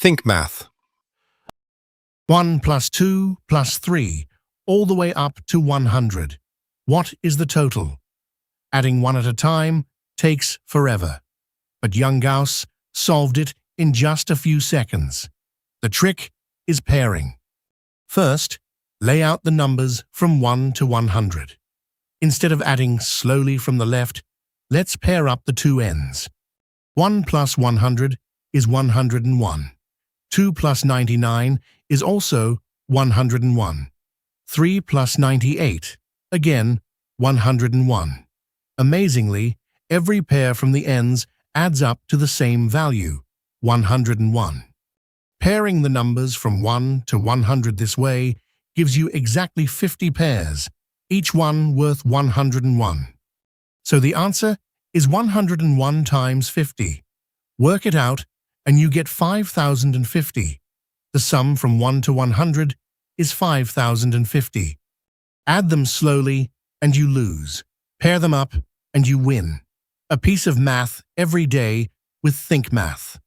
Think math. 1 plus 2 plus 3, all the way up to 100. What is the total? Adding one at a time takes forever, but young Gauss solved it in just a few seconds. The trick is pairing. First, lay out the numbers from 1 to 100. Instead of adding slowly from the left, let's pair up the two ends. 1 plus 100 is 101. 2 plus 99 is also 101. 3 plus 98, again 101. Amazingly, every pair from the ends adds up to the same value, 101. Pairing the numbers from 1 to 100 this way gives you exactly 50 pairs, each one worth 101. So the answer is 101 times 50. Work it out, and you get 5,050. The sum from 1 to 100 is 5,050. Add them slowly, and you lose. Pair them up, and you win. A piece of math every day with Think Math.